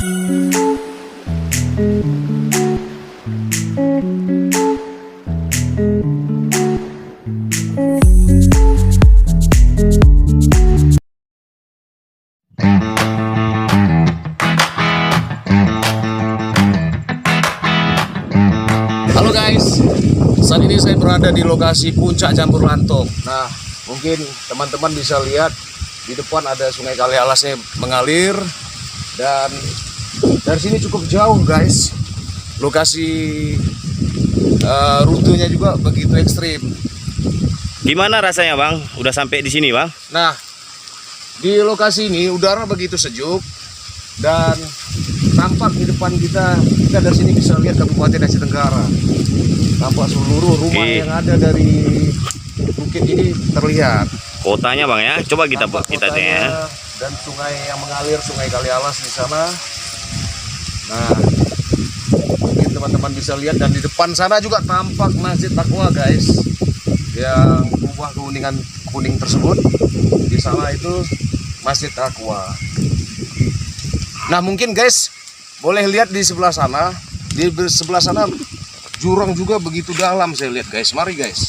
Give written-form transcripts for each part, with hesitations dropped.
Halo guys, saat ini saya berada di lokasi Puncak Jamur Lantong. Nah, mungkin teman-teman bisa lihat di depan ada Sungai Kali Alasnya mengalir, dan dari sini cukup jauh guys. Lokasi rutenya juga begitu ekstrim. Gimana rasanya bang? Udah sampai di sini bang? Nah, di lokasi ini udara begitu sejuk dan tampak di depan kita dari sini bisa lihat Kabupaten Aceh Tenggara. Tampak seluruh rumah yang ada dari bukit ini terlihat. Kotanya bang ya, coba kita buat kita ya. Dan sungai yang mengalir, Sungai Kali Alas di sana. Nah, mungkin teman-teman bisa lihat, dan di depan sana juga tampak Masjid Taqwa guys, yang berubah kuning tersebut. Di sana itu Masjid Taqwa. Nah, mungkin guys boleh lihat di sebelah sana. Di sebelah sana jurang juga begitu dalam saya lihat guys. Mari guys.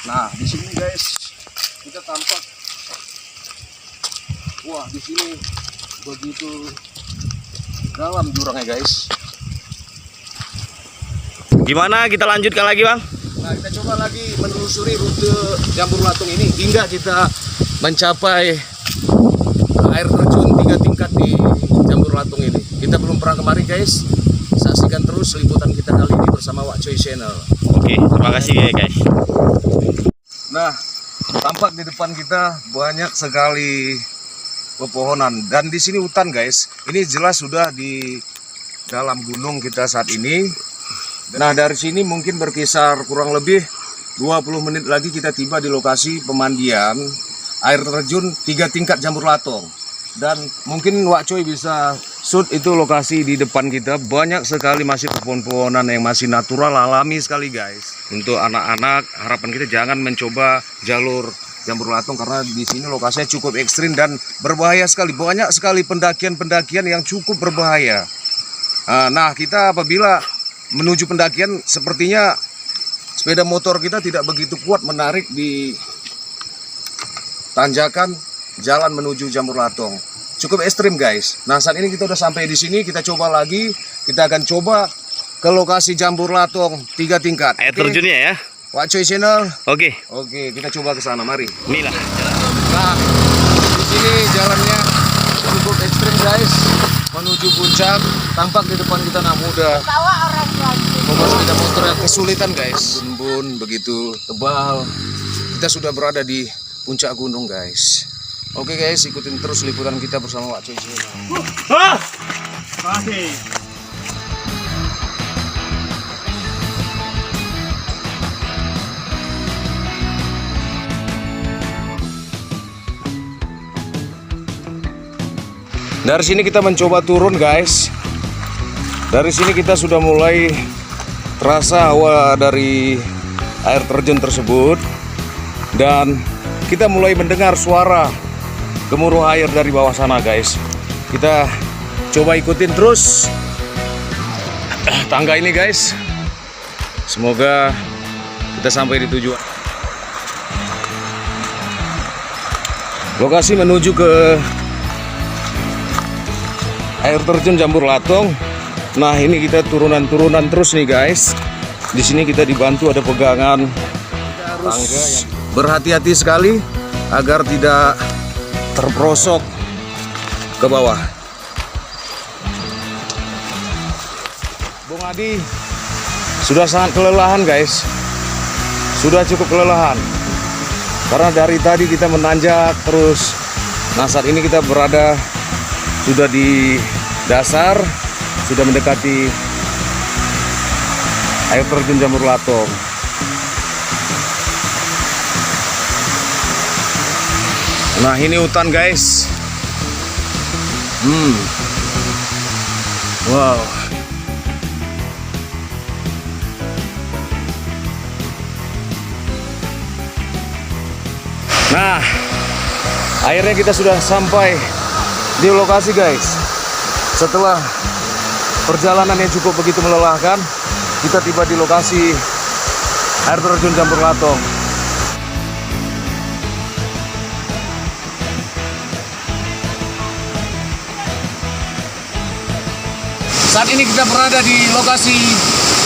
Nah, di sini guys kita tampak, wah di sini begitu dalam jurangnya guys. Gimana kita lanjutkan lagi bang? Nah, kita coba lagi menelusuri rute Jamur Latung ini hingga kita mencapai air terjun 3 tingkat di Jamur Latung ini. Kita belum pernah kemari guys. Saksikan terus liputan kita kali ini bersama Wak Choi Channel. Oke, terima kasih ya guys. Nah, tampak di depan kita banyak sekali pepohonan, dan di sini hutan guys. Ini jelas sudah di dalam gunung kita saat ini. Nah, dari sini mungkin berkisar kurang lebih 20 menit lagi kita tiba di lokasi pemandian air terjun 3 tingkat Jamur Latung. Dan mungkin Wak Choi bisa shoot itu lokasi di depan kita. Banyak sekali masih pohon-pohonan yang masih natural, alami sekali guys. Untuk anak-anak, harapan kita jangan mencoba jalur Jamur Latung karena di sini lokasinya cukup ekstrim dan berbahaya sekali. Banyak sekali pendakian-pendakian yang cukup berbahaya. Nah, kita apabila menuju pendakian, sepertinya sepeda motor kita tidak begitu kuat menarik di tanjakan jalan menuju Jamur Latung. Cukup ekstrim guys. Nah, saat ini kita udah sampai di sini. Kita coba lagi. Kita akan coba ke lokasi Jamur Latung 3 tingkat. Air terjunnya ya. Wak Choi Channel. Oke, Kita coba ke sana. Mari. inilah. Nah, di sini jalannya cukup ekstrim guys. Menuju puncak. Tampak di depan kita anak muda. Membawa sepeda motor yang kesulitan guys. Bun begitu tebal. Kita sudah berada di puncak gunung guys. Oke guys, ikutin terus liputan kita bersama Wak Choi Channel. Dari sini kita mencoba turun guys. Dari sini kita sudah mulai terasa hawa dari air terjun tersebut, dan kita mulai mendengar suara gemuruh air dari bawah sana guys. Kita coba ikutin terus tangga ini guys. Semoga kita sampai di tujuan. Lokasi menuju ke air terjun Jamur Latung. Nah, ini kita turunan terus nih guys. Di sini kita dibantu ada pegangan tangga yang berhati-hati sekali agar tidak terperosok ke bawah. Bung Adi sudah sangat kelelahan guys. Sudah cukup kelelahan karena dari tadi kita menanjak terus. Nah, saat ini kita berada sudah di dasar, sudah mendekati air terjun Jamur Latung. Nah, ini hutan guys. Wow. Nah, akhirnya kita sudah sampai di lokasi guys. Setelah perjalanan yang cukup begitu melelahkan, kita tiba di lokasi air terjun Campur Latong. Saat ini kita berada di lokasi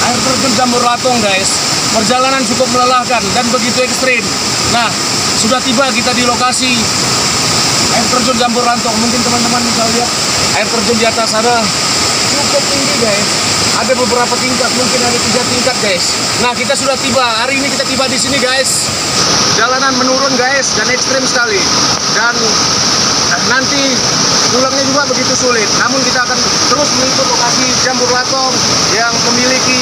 air terjun Campur Latong, guys. Perjalanan cukup melelahkan dan begitu ekstrim. Nah, sudah tiba kita di lokasi air terjun Campur Latong. Mungkin teman-teman bisa lihat air terjun di atas sana cukup tinggi, guys. Ada beberapa tingkat, mungkin ada 3 tingkat, guys. Nah, kita sudah tiba. Hari ini kita tiba di sini, guys. Jalanan menurun, guys, dan ekstrim sekali. Dan nanti pulangnya juga begitu sulit. Namun kita akan terus mengikut lokasi Campur Latong yang memiliki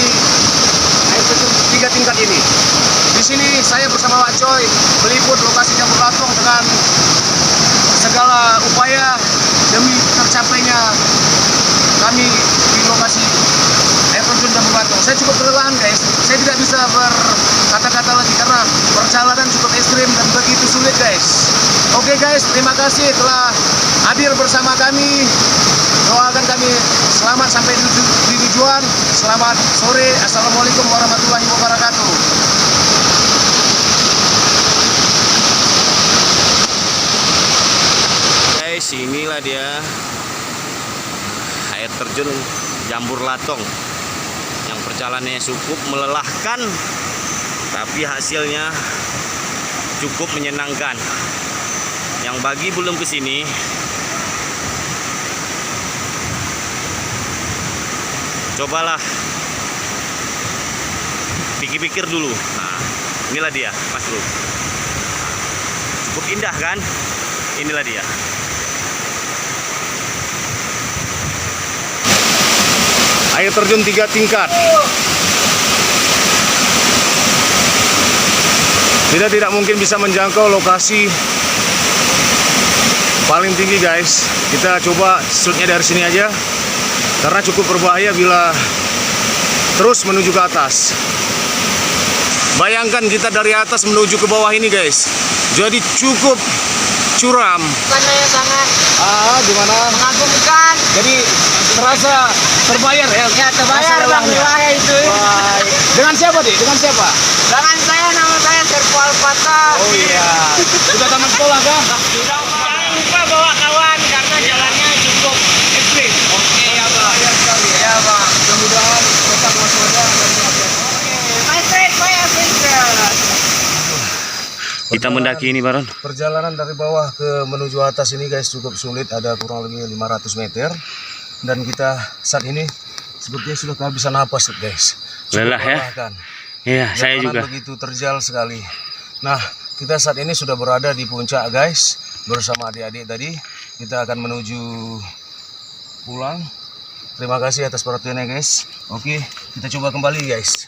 air terjun 3 tingkat ini. Di sini saya bersama Pak Coy meliput lokasi Campur Latong dengan segala upaya demi tercapainya kami di lokasi air terjun Campur Latong. Saya cukup kelelahan, guys. Saya tidak bisa berkata-kata lagi karena perjalanan cukup ekstrim dan begitu sulit, guys. Oke, guys, terima kasih telah hadir bersama kami. Doakan kami selamat sampai di tujuan. Selamat sore. Assalamualaikum warahmatullahi wabarakatuh. Guys, inilah dia air terjun Campur Latong yang perjalanannya cukup melelahkan, tapi hasilnya cukup menyenangkan. Yang bagi belum kesini, cobalah pikir-pikir dulu. Nah, inilah dia, Mas Bro. Cukup indah kan? Inilah dia. Air terjun 3 tingkat. Kita tidak mungkin bisa menjangkau lokasi paling tinggi, guys. Kita coba shootnya dari sini aja karena cukup berbahaya bila terus menuju ke atas. Bayangkan kita dari atas menuju ke bawah ini, guys. Jadi cukup curam. Bukannya sangat Gimana? mengagumkan. Jadi terasa terbayar ya? Ya terbayar Masa bang lelahnya. wilayah itu. Baik. Dengan siapa, Dik? Dengan siapa? Dengan saya, nama saya Serpo Alpata. Oh iya. Sudah tamat sekolah kah? Sudah jangan lupa bawa kawan karena jalannya cukup ekstrim. Oke ya bang. Bahaya sekali ya, Bang. Mudah-mudahan tetap waspada dan hati-hati. My friend, saya Vincent. Kita mendaki ini, Baron. Perjalanan dari bawah ke menuju atas ini, guys, cukup sulit. Ada kurang lebih 500 meter. Dan kita saat ini sepertinya sudah kehabisan napas, guys. Cukup Lelah ya? melelahkan. Iya, saya Jalanan juga. begitu terjal sekali. Nah, kita saat ini sudah berada di puncak, guys. Bersama adik-adik tadi. Kita akan menuju pulang. Terima kasih atas perhatiannya, guys. Oke, kita coba kembali, guys.